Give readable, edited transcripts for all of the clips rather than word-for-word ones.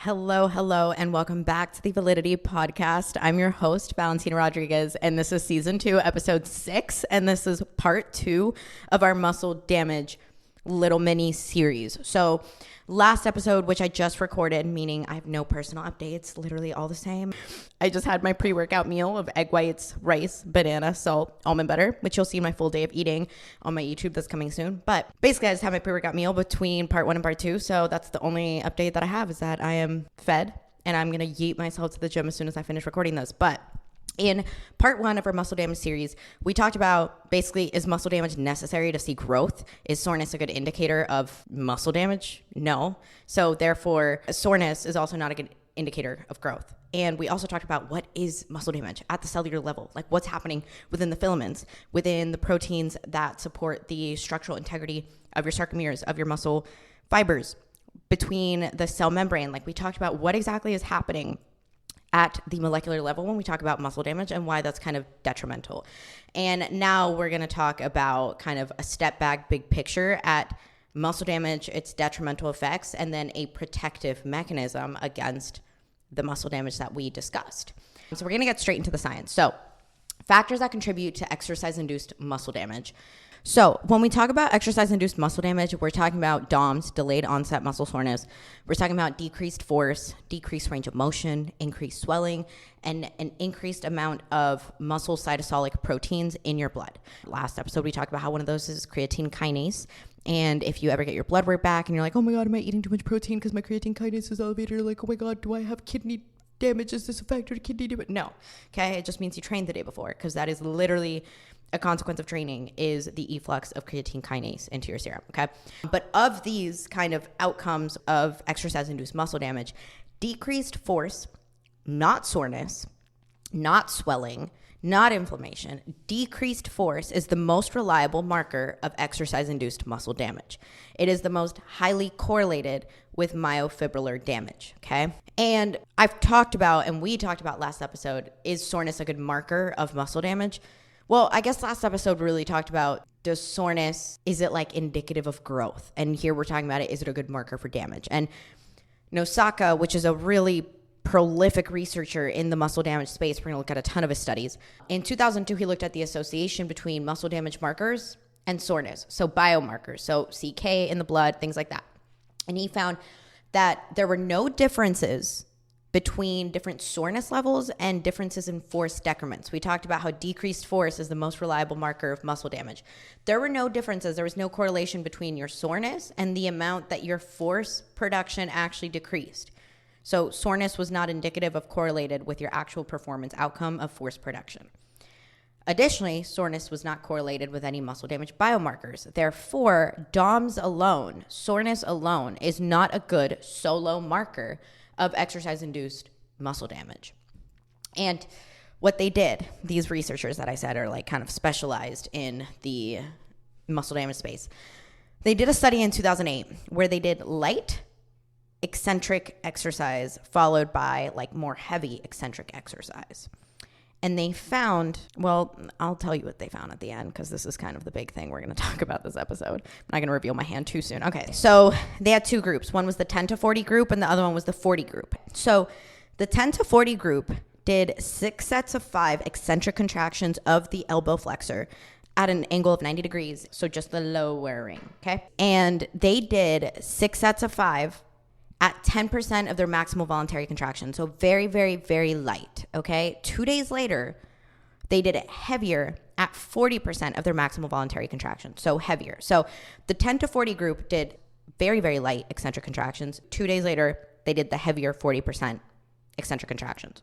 Hello, and welcome back to the Validity Podcast. I'm your host, Valentina Rodriguez, and this is season 2, episode 6, and this is part 2 of our muscle damage little mini series. So last episode, which I just recorded, meaning I have no personal updates, literally all the same. I just had my pre-workout meal of egg whites, rice, banana, salt, almond butter, which you'll see in my full day of eating on my YouTube that's coming soon. But basically, I just had my pre-workout meal between part 1 and part 2. So that's the only update that I have, is that I am fed and I'm going to yeet myself to the gym as soon as I finish recording this. But in part 1 of our muscle damage series, we talked about basically, is muscle damage necessary to see growth? Is soreness a good indicator of muscle damage? No. So therefore, soreness is also not a good indicator of growth. And we also talked about what is muscle damage at the cellular level, like what's happening within the filaments, within the proteins that support the structural integrity of your sarcomeres, of your muscle fibers, between the cell membrane. Like we talked about what exactly is happening at the molecular level when we talk about muscle damage and why that's kind of detrimental. And now we're going to talk about kind of a step back, big picture at muscle damage, its detrimental effects, and then a protective mechanism against the muscle damage that we discussed. So we're going to get straight into the science. So factors that contribute to exercise-induced muscle damage. So when we talk about exercise-induced muscle damage, we're talking about DOMS, delayed onset muscle soreness. We're talking about decreased force, decreased range of motion, increased swelling, and an increased amount of muscle cytosolic proteins in your blood. Last episode, we talked about how one of those is creatine kinase. And if you ever get your blood work back and you're like, oh my God, am I eating too much protein because my creatine kinase is elevated? Or like, oh my God, do I have kidney damage? Is this a factor to kidney damage? No. Okay. It just means you trained the day before, because that is literally a consequence of training, is the efflux of creatine kinase into your serum. Okay. But of these kind of outcomes of exercise-induced muscle damage, decreased force, not soreness, not swelling, not inflammation, decreased force is the most reliable marker of exercise-induced muscle damage. It is the most highly correlated with myofibrillar damage, okay? And I've talked about, and we talked about last episode, is soreness a good marker of muscle damage? Well, I guess last episode really talked about, does soreness, is it like indicative of growth? And here we're talking about it, is it a good marker for damage? And Nosaka, which is a really prolific researcher in the muscle damage space, we're going to look at a ton of his studies. In 2002, he looked at the association between muscle damage markers and soreness, so biomarkers, so CK in the blood, things like that. And he found that there were no differences between different soreness levels and differences in force decrements. We talked about how decreased force is the most reliable marker of muscle damage. There were no differences. There was no correlation between your soreness and the amount that your force production actually decreased. So soreness was not indicative of correlated with your actual performance outcome of force production. Additionally, soreness was not correlated with any muscle damage biomarkers. Therefore, DOMS alone, soreness alone, is not a good solo marker of exercise-induced muscle damage. And what they did, these researchers that I said are like kind of specialized in the muscle damage space, they did a study in 2008 where they did light eccentric exercise followed by like more heavy eccentric exercise. And they found, well, I'll tell you what they found at the end, because this is kind of the big thing we're going to talk about this episode. I'm not going to reveal my hand too soon. Okay, so they had 2 groups. One was the 10 to 40 group and the other one was the 40 group. So the 10 to 40 group did 6 sets of 5 eccentric contractions of the elbow flexor at an angle of 90 degrees. So just the lowering, okay? And they did 6 sets of 5 at 10% of their maximal voluntary contraction. So very, very, very light, okay? 2 days later, they did it heavier at 40% of their maximal voluntary contraction, so heavier. So the 10 to 40 group did very, very light eccentric contractions. 2 days later, they did the heavier 40% eccentric contractions.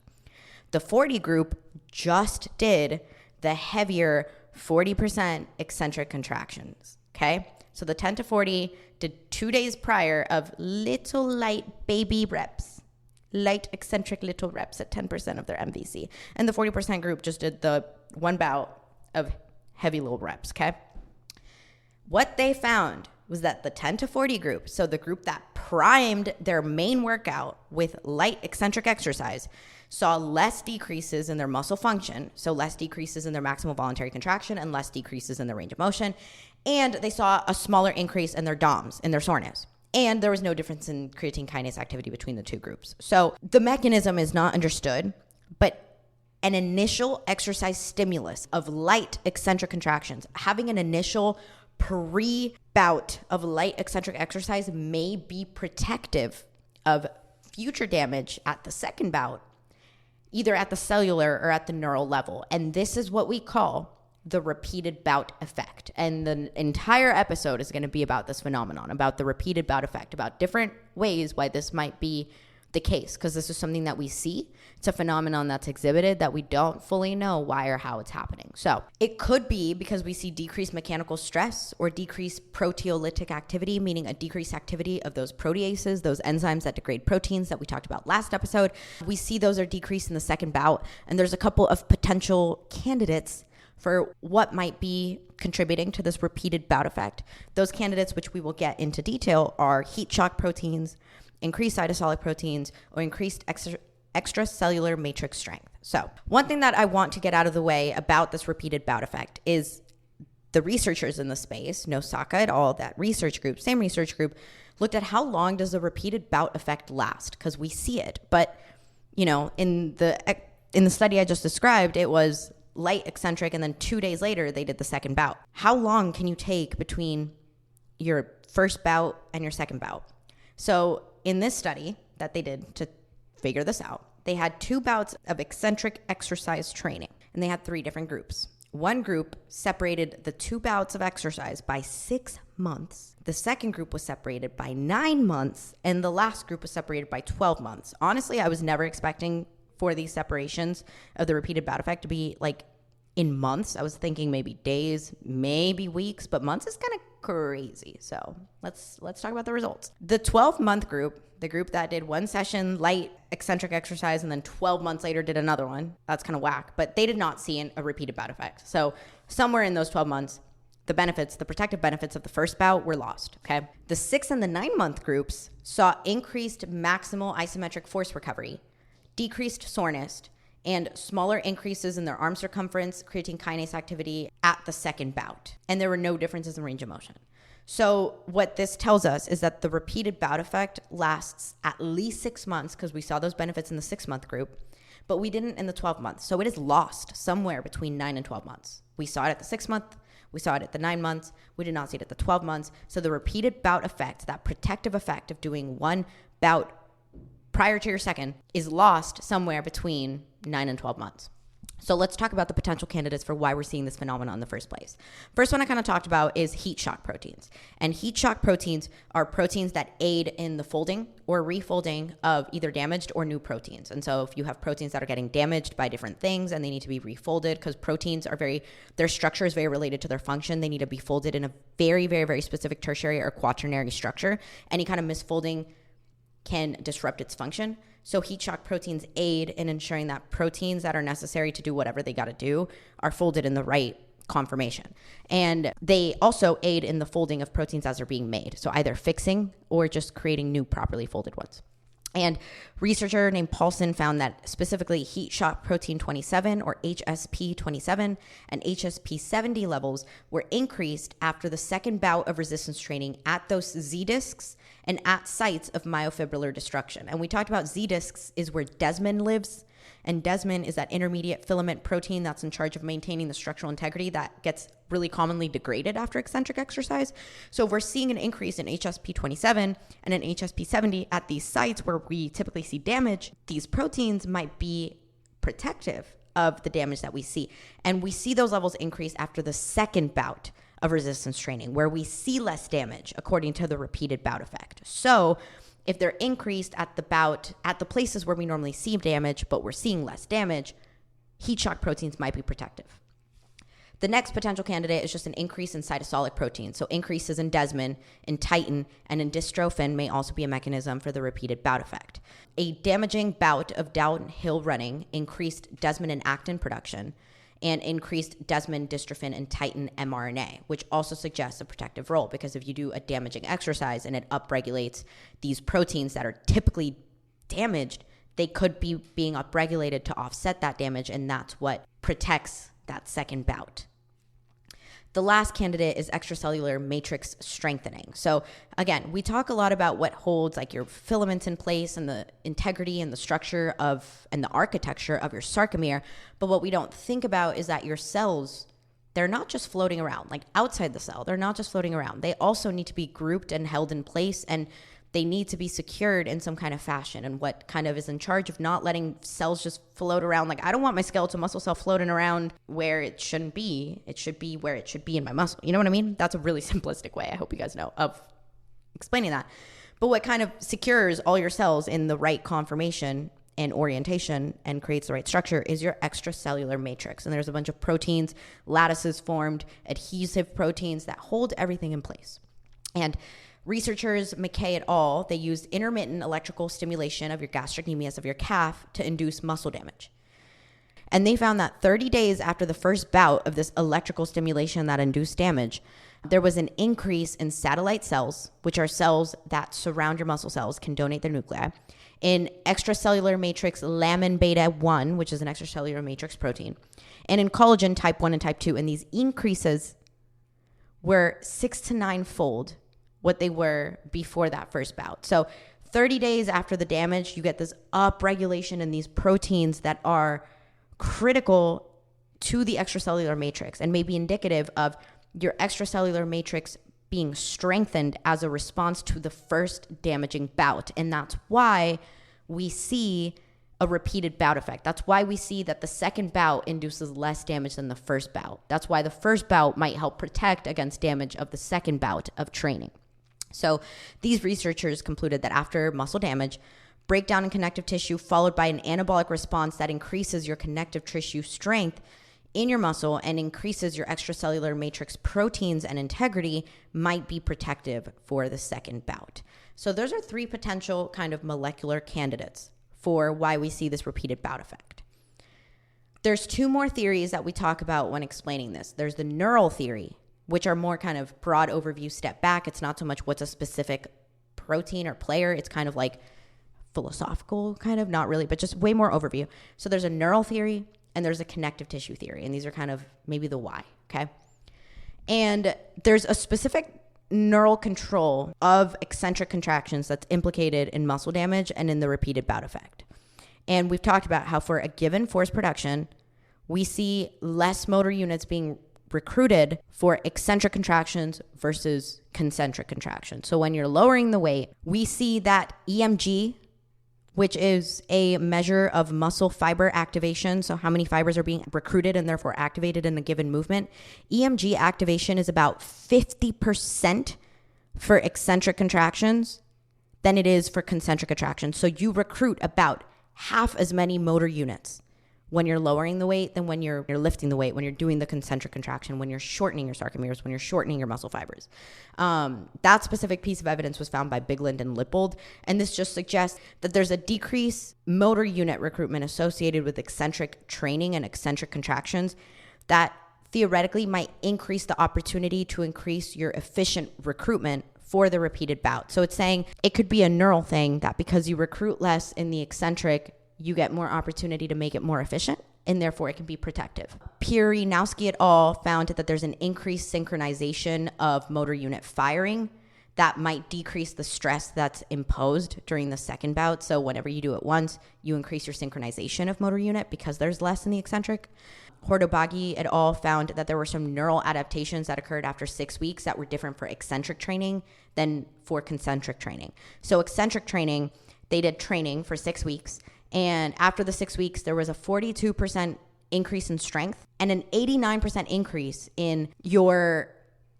The 40 group just did the heavier 40% eccentric contractions, okay? So the 10 to 40 did 2 days prior of little light baby reps, light eccentric little reps at 10% of their MVC. And the 40% group just did the one bout of heavy little reps, okay? What they found was that the 10 to 40 group, so the group that primed their main workout with light eccentric exercise, saw less decreases in their muscle function, so less decreases in their maximal voluntary contraction and less decreases in their range of motion. And they saw a smaller increase in their DOMS, in their soreness. And there was no difference in creatine kinase activity between the two groups. So the mechanism is not understood, but an initial exercise stimulus of light eccentric contractions, having an initial pre-bout of light eccentric exercise may be protective of future damage at the second bout, either at the cellular or at the neural level. And this is what we call the repeated bout effect. And the entire episode is going to be about this phenomenon, about the repeated bout effect, about different ways why this might be the case, because this is something that we see. It's a phenomenon that's exhibited that we don't fully know why or how it's happening. So it could be because we see decreased mechanical stress or decreased proteolytic activity, meaning a decreased activity of those proteases, those enzymes that degrade proteins that we talked about last episode. We see those are decreased in the second bout, and there's a couple of potential candidates for what might be contributing to this repeated bout effect. Those candidates, which we will get into detail, are heat shock proteins, increased cytosolic proteins, or increased extracellular matrix strength. So one thing that I want to get out of the way about this repeated bout effect is the researchers in the space, Nosaka et al., that research group, same research group, looked at how long does the repeated bout effect last, because we see it. But, you know, in the study I just described, it was light eccentric, and then 2 days later, they did the second bout. How long can you take between your first bout and your second bout? So in this study that they did to figure this out, they had 2 bouts of eccentric exercise training, and they had 3 different groups. One group separated the 2 bouts of exercise by 6 months. The second group was separated by 9 months, and the last group was separated by 12 months. Honestly, I was never expecting for these separations of the repeated bout effect to be like in months. I was thinking maybe days, maybe weeks, but months is kind of crazy. So let's talk about the results. The 12-month group, the group that did 1 session light eccentric exercise and then 12 months later did another one, that's kind of whack, but they did not see a repeated bout effect. So somewhere in those 12 months, the protective benefits of the first bout were lost, okay? The 6 and the 9-month groups saw increased maximal isometric force recovery, decreased soreness, and smaller increases in their arm circumference, creatine kinase activity at the second bout. And there were no differences in range of motion. So what this tells us is that the repeated bout effect lasts at least 6 months, because we saw those benefits in the 6-month group, but we didn't in the 12 months. So it is lost somewhere between 9 and 12 months. We saw it at the 6 month, we saw it at the 9 months, we did not see it at the 12 months. So the repeated bout effect, that protective effect of doing 1 bout prior to your second, is lost somewhere between 9 and 12 months. So let's talk about the potential candidates for why we're seeing this phenomenon in the first place. First one I kind of talked about is heat shock proteins. And heat shock proteins are proteins that aid in the folding or refolding of either damaged or new proteins. And so if you have proteins that are getting damaged by different things and they need to be refolded, because proteins are their structure is very related to their function, they need to be folded in a very, very, very specific tertiary or quaternary structure. Any kind of misfolding can disrupt its function. So heat shock proteins aid in ensuring that proteins that are necessary to do whatever they got to do are folded in the right conformation. And they also aid in the folding of proteins as they're being made. So either fixing or just creating new properly folded ones. And researcher named Paulson found that specifically heat shock protein 27 or HSP 27 and HSP 70 levels were increased after the second bout of resistance training at those Z discs and at sites of myofibrillar destruction. And we talked about Z discs is where desmin lives. And desmin is that intermediate filament protein that's in charge of maintaining the structural integrity that gets really commonly degraded after eccentric exercise. So if we're seeing an increase in HSP 27 and an HSP 70 at these sites where we typically see damage, these proteins might be protective of the damage that we see. And we see those levels increase after the second bout of resistance training, where we see less damage according to the repeated bout effect. So if they're increased at the places where we normally see damage, but we're seeing less damage, heat shock proteins might be protective. The next potential candidate is just an increase in cytosolic proteins. So increases in desmin, in titin, and in dystrophin may also be a mechanism for the repeated bout effect. A damaging bout of downhill running increased desmin and actin production and increased desmin, dystrophin, and titin mRNA, which also suggests a protective role, because if you do a damaging exercise and it upregulates these proteins that are typically damaged, they could be being upregulated to offset that damage, and that's what protects that second bout. The last candidate is extracellular matrix strengthening. So again, we talk a lot about what holds like your filaments in place and the integrity and the structure of and the architecture of your sarcomere. But what we don't think about is that your cells, they're not just floating around, like outside the cell. They're not just floating around. They also need to be grouped and held in place, and they need to be secured in some kind of fashion. And what kind of is in charge of not letting cells just float around? Like, I don't want my skeletal muscle cell floating around where it shouldn't be. It should be where it should be in my muscle. You know what I mean? That's a really simplistic way, I hope you guys know, of explaining that. But what kind of secures all your cells in the right conformation and orientation and creates the right structure is your extracellular matrix. And there's a bunch of proteins, lattices formed, adhesive proteins that hold everything in place. And researchers, McKay et al., they used intermittent electrical stimulation of your gastrocnemius of your calf to induce muscle damage. And they found that 30 days after the first bout of this electrical stimulation that induced damage, there was an increase in satellite cells, which are cells that surround your muscle cells, can donate their nuclei, in extracellular matrix lamin beta 1, which is an extracellular matrix protein, and in collagen type 1 and type 2. And these increases were 6 to 9-fold what they were before that first bout. So 30 days after the damage, you get this upregulation in these proteins that are critical to the extracellular matrix and may be indicative of your extracellular matrix being strengthened as a response to the first damaging bout. And that's why we see a repeated bout effect. That's why we see that the second bout induces less damage than the first bout. That's why the first bout might help protect against damage of the second bout of training. So these researchers concluded that after muscle damage, breakdown in connective tissue followed by an anabolic response that increases your connective tissue strength in your muscle and increases your extracellular matrix proteins and integrity might be protective for the second bout. So those are 3 potential kind of molecular candidates for why we see this repeated bout effect. There's 2 more theories that we talk about when explaining this. There's the neural theory, which are more kind of broad overview, step back. It's not so much what's a specific protein or player. It's kind of like philosophical, kind of, not really, but just way more overview. So there's a neural theory and there's a connective tissue theory. And these are kind of maybe the why, okay? And there's a specific neural control of eccentric contractions that's implicated in muscle damage and in the repeated bout effect. And we've talked about how for a given force production, we see less motor units being recruited for eccentric contractions versus concentric contractions. So when you're lowering the weight, we see that EMG, which is a measure of muscle fiber activation, so how many fibers are being recruited and therefore activated in a given movement, EMG activation is about 50% for eccentric contractions than it is for concentric contractions. So you recruit about half as many motor units when you're lowering the weight than when you're lifting the weight, when you're doing the concentric contraction, when you're shortening your sarcomeres, when you're shortening your muscle fibers. That specific piece of evidence was found by Bigland and Lippold, and this just suggests that there's a decreased motor unit recruitment associated with eccentric training and eccentric contractions that theoretically might increase the opportunity to increase your efficient recruitment for the repeated bout. So it's saying it could be a neural thing that because you recruit less in the eccentric, you get more opportunity to make it more efficient, and therefore it can be protective. Pierinowski et al. Found that there's an increased synchronization of motor unit firing that might decrease the stress that's imposed during the second bout. So whenever you do it once, you increase your synchronization of motor unit because there's less in the eccentric. Hordobagi et al. Found that there were some neural adaptations that occurred after 6 weeks that were different for eccentric training than for concentric training. So eccentric training, they did training for 6 weeks, and after the 6 weeks, there was a 42% increase in strength and an 89% increase in your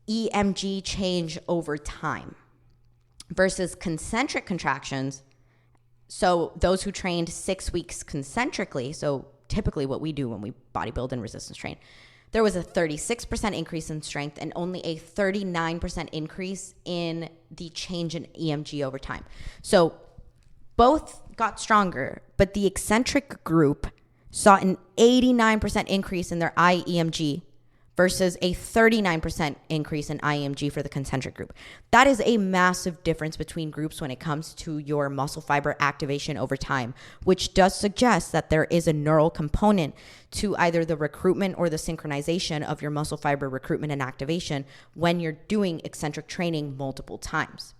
EMG change over time versus concentric contractions. So those who trained 6 weeks concentrically, so typically what we do when we bodybuild and resistance train, there was a 36% increase in strength and only a 39% increase in the change in EMG over time. So both got stronger, but the eccentric group saw an 89% increase in their IEMG versus a 39% increase in IMG for the concentric group. That is a massive difference between groups when it comes to your muscle fiber activation over time, which does suggest that there is a neural component to either the recruitment or the synchronization of your muscle fiber recruitment and activation when you're doing eccentric training multiple times.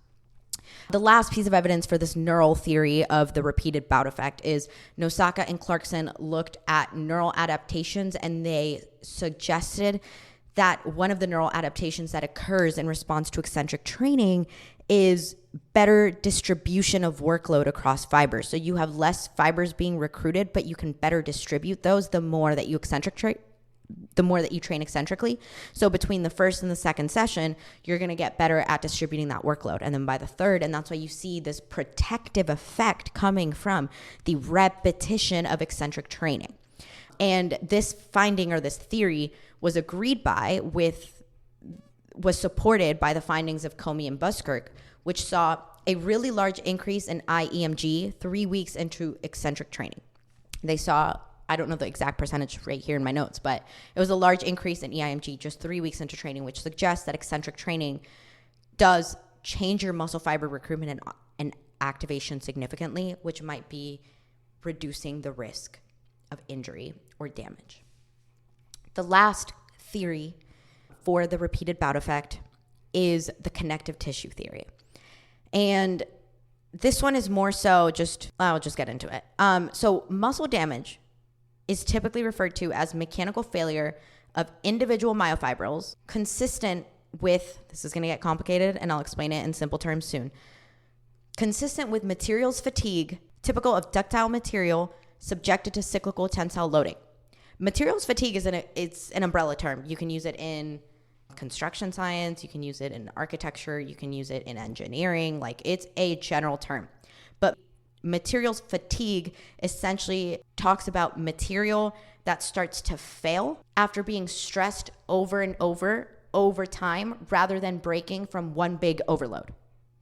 The last piece of evidence for this neural theory of the repeated bout effect is Nosaka and Clarkson looked at neural adaptations, and they suggested that one of the neural adaptations that occurs in response to eccentric training is better distribution of workload across fibers. So you have less fibers being recruited, but you can better distribute those the more that you train eccentrically. So between the first and the second session, you're going to get better at distributing that workload. And then by the third, and that's why you see this protective effect coming from the repetition of eccentric training. And this finding, or this theory, was supported by the findings of Comey and Buskirk, which saw a really large increase in IEMG 3 weeks into eccentric training. They saw, I don't know the exact percentage right here in my notes, but it was a large increase in EIMG just 3 weeks into training, which suggests that eccentric training does change your muscle fiber recruitment and activation significantly, which might be reducing the risk of injury or damage. The last theory for the repeated bout effect is the connective tissue theory. And this one is more so I'll just get into it. So muscle damage is typically referred to as mechanical failure of individual myofibrils consistent with, this is going to get complicated and I'll explain it in simple terms soon, consistent with materials fatigue typical of ductile material subjected to cyclical tensile loading. Materials fatigue it's an umbrella term. You can use it in construction science, you can use it in architecture, you can use it in engineering, like it's a general term. But materials fatigue essentially talks about material that starts to fail after being stressed over and over time rather than breaking from one big overload.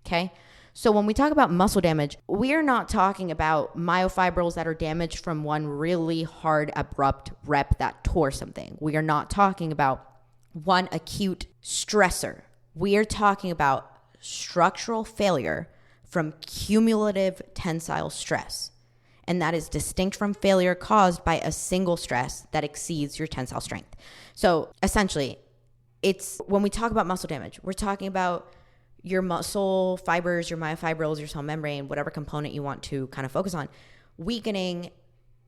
Okay? So when we talk about muscle damage, we are not talking about myofibrils that are damaged from one really hard, abrupt rep that tore something. We are not talking about one acute stressor. We are talking about structural failure from cumulative tensile stress. And that is distinct from failure caused by a single stress that exceeds your tensile strength. So essentially, when we talk about muscle damage, we're talking about your muscle fibers, your myofibrils, your cell membrane, whatever component you want to kind of focus on, weakening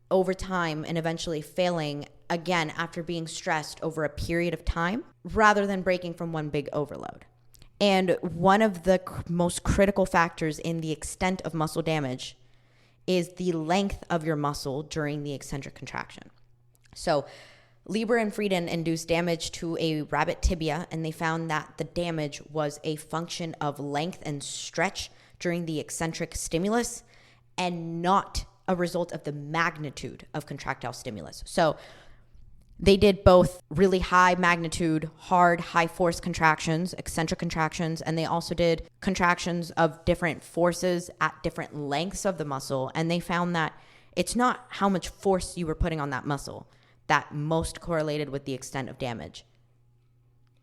over time and eventually failing again after being stressed over a period of time rather than breaking from one big overload. And one of the most critical factors in the extent of muscle damage is the length of your muscle during the eccentric contraction. So Lieber and Frieden induced damage to a rabbit tibia, and they found that the damage was a function of length and stretch during the eccentric stimulus and not a result of the magnitude of contractile stimulus. So they did both really high magnitude, hard, high force contractions, eccentric contractions, and they also did contractions of different forces at different lengths of the muscle. And they found that it's not how much force you were putting on that muscle that most correlated with the extent of damage.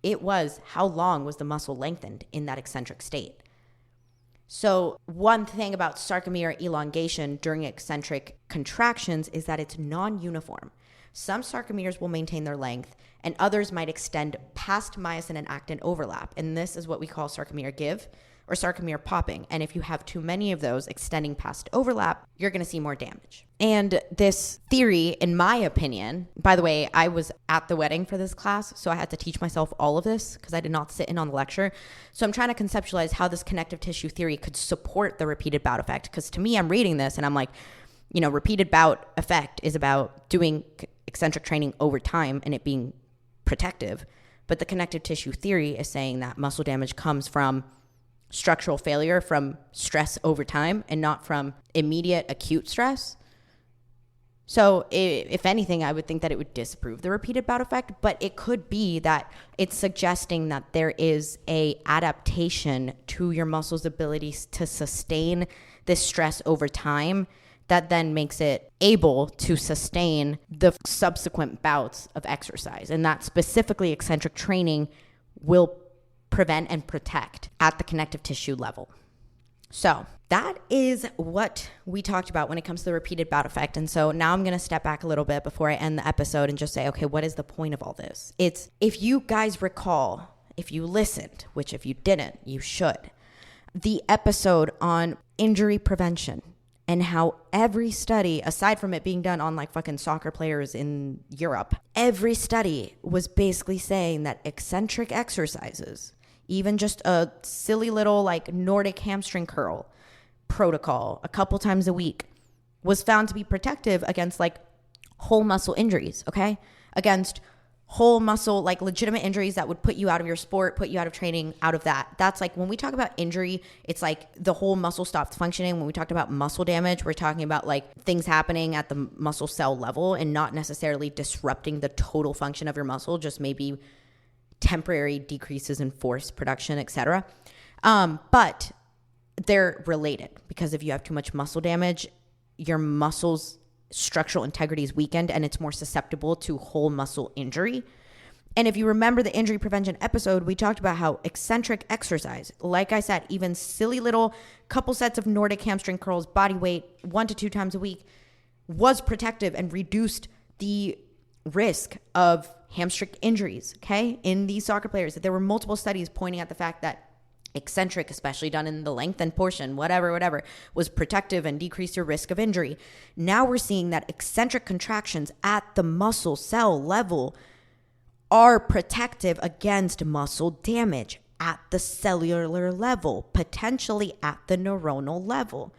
It was how long was the muscle lengthened in that eccentric state. So one thing about sarcomere elongation during eccentric contractions is that it's non-uniform. Some sarcomeres will maintain their length, and others might extend past myosin and actin overlap. And this is what we call sarcomere give or sarcomere popping. And if you have too many of those extending past overlap, you're going to see more damage. And this theory, in my opinion, by the way, I was at the wedding for this class, so I had to teach myself all of this because I did not sit in on the lecture. So I'm trying to conceptualize how this connective tissue theory could support the repeated bout effect. Because to me, I'm reading this and I'm like, repeated bout effect is about doing eccentric training over time and it being protective. But the connective tissue theory is saying that muscle damage comes from structural failure from stress over time and not from immediate acute stress. So if anything, I would think that it would disprove the repeated bout effect, but it could be that it's suggesting that there is a adaptation to your muscle's ability to sustain this stress over time that then makes it able to sustain the subsequent bouts of exercise. And that specifically eccentric training will prevent and protect at the connective tissue level. So that is what we talked about when it comes to the repeated bout effect. And so now I'm going to step back a little bit before I end the episode and just say, okay, what is the point of all this? It's, if you guys recall, if you listened, which if you didn't, you should, the episode on injury prevention and how every study, aside from it being done on like fucking soccer players in Europe, every study was basically saying that eccentric exercises, even just a silly little like Nordic hamstring curl protocol a couple times a week, was found to be protective against like whole muscle injuries, okay? Against whole muscle, like legitimate injuries that would put you out of your sport, put you out of training, out of that. That's like when we talk about injury, it's like the whole muscle stopped functioning. When we talked about muscle damage, we're talking about like things happening at the muscle cell level and not necessarily disrupting the total function of your muscle, just maybe temporary decreases in force production, etc. But they're related, because if you have too much muscle damage, your muscles structural integrity is weakened and it's more susceptible to whole muscle injury. And if you remember the injury prevention episode, we talked about how eccentric exercise, like I said, even silly little couple sets of Nordic hamstring curls, body weight, 1 to 2 times a week, was protective and reduced the risk of hamstring injuries, okay, in these soccer players. There were multiple studies pointing at the fact that eccentric, especially done in the lengthened portion, whatever, was protective and decreased your risk of injury. Now we're seeing that eccentric contractions at the muscle cell level are protective against muscle damage at the cellular level, potentially at the neuronal level,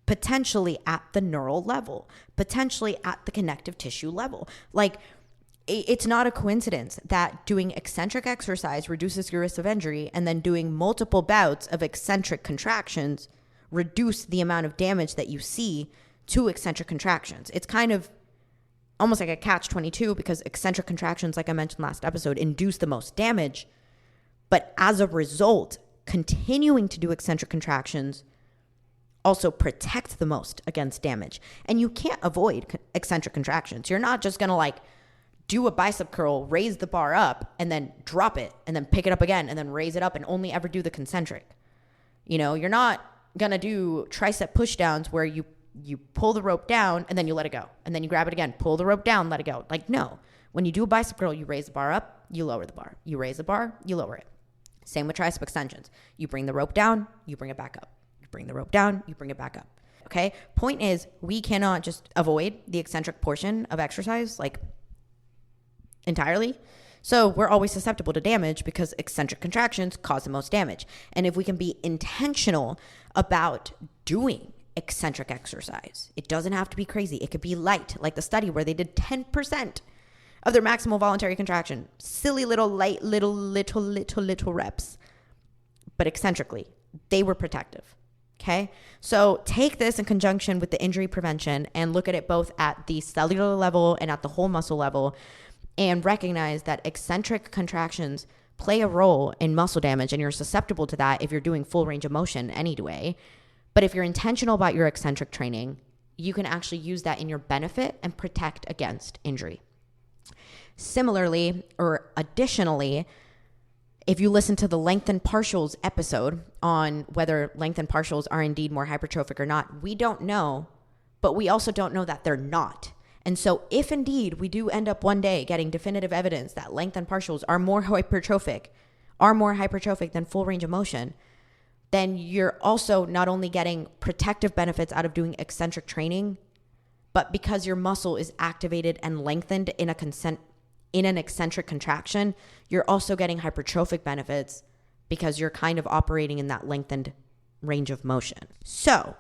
potentially at the neural level, potentially at the connective tissue level. Like, it's not a coincidence that doing eccentric exercise reduces your risk of injury, and then doing multiple bouts of eccentric contractions reduce the amount of damage that you see to eccentric contractions. It's kind of almost like a catch-22, because eccentric contractions, like I mentioned last episode, induce the most damage. But as a result, continuing to do eccentric contractions also protect the most against damage. And you can't avoid eccentric contractions. You're not just going to like do a bicep curl, raise the bar up, and then drop it, and then pick it up again, and then raise it up, and only ever do the concentric. You know, you're not going to do tricep push downs where you pull the rope down, and then you let it go, and then you grab it again, pull the rope down, let it go. Like, no. When you do a bicep curl, you raise the bar up, you lower the bar. You raise the bar, you lower it. Same with tricep extensions. You bring the rope down, you bring it back up. You bring the rope down, you bring it back up. Okay? Point is, we cannot just avoid the eccentric portion of exercise, like, entirely. So we're always susceptible to damage because eccentric contractions cause the most damage. And if we can be intentional about doing eccentric exercise, it doesn't have to be crazy. It could be light, like the study where they did 10% of their maximal voluntary contraction. Silly little light, little reps. But eccentrically, they were protective. Okay? So take this in conjunction with the injury prevention and look at it both at the cellular level and at the whole muscle level, and recognize that eccentric contractions play a role in muscle damage, and you're susceptible to that if you're doing full range of motion anyway. But if you're intentional about your eccentric training, you can actually use that in your benefit and protect against injury. Similarly, or additionally, if you listen to the lengthened partials episode on whether lengthened partials are indeed more hypertrophic or not, we don't know, but we also don't know that they're not. And so if indeed we do end up one day getting definitive evidence that lengthened partials are more hypertrophic than full range of motion, then you're also not only getting protective benefits out of doing eccentric training, but because your muscle is activated and lengthened in an eccentric contraction, you're also getting hypertrophic benefits because you're kind of operating in that lengthened range of motion. So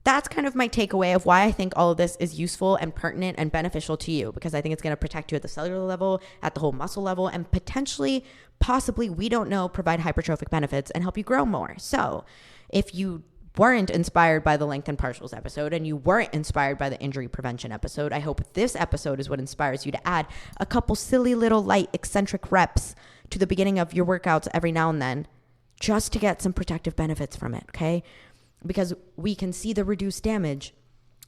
that's kind of my takeaway of why I think all of this is useful and pertinent and beneficial to you, because I think it's going to protect you at the cellular level, at the whole muscle level, and potentially, possibly, we don't know, provide hypertrophic benefits and help you grow more. So if you weren't inspired by the lengthened partials episode and you weren't inspired by the injury prevention episode, I hope this episode is what inspires you to add a couple silly little light eccentric reps to the beginning of your workouts every now and then, just to get some protective benefits from it, okay? Because we can see the reduced damage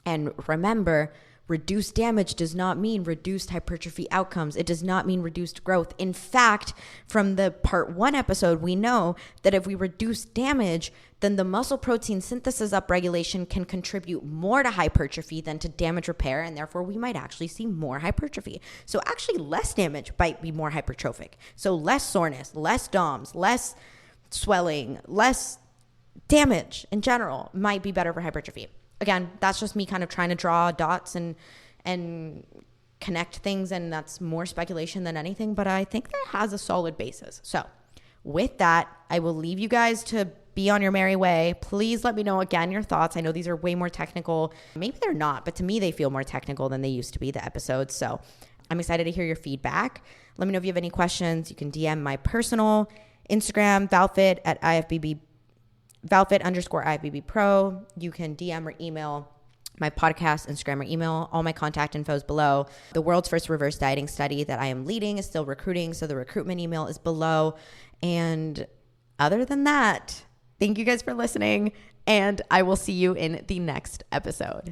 And remember, reduced damage does not mean reduced hypertrophy outcomes. It does not mean reduced growth. In fact, from the part 1 episode, we know that if we reduce damage, then the muscle protein synthesis upregulation can contribute more to hypertrophy than to damage repair, and therefore we might actually see more hypertrophy. So actually less damage might be more hypertrophic. So less soreness, less DOMs, less swelling, less damage in general might be better for hypertrophy. Again, that's just me kind of trying to draw dots and connect things, and that's more speculation than anything, but I think that has a solid basis. So with that, I will leave you guys to be on your merry way. Please let me know again your thoughts. I know these are way more technical. Maybe they're not, but to me, they feel more technical than they used to be, the episodes. So I'm excited to hear your feedback. Let me know if you have any questions. You can DM my personal Instagram, VallFitt at IFBB, VallFitt_IFBB Pro. You can DM or email my podcast, Instagram, or email. All my contact info is below. The world's first reverse dieting study that I am leading is still recruiting, so the recruitment email is below. And other than that, thank you guys for listening, and I will see you in the next episode.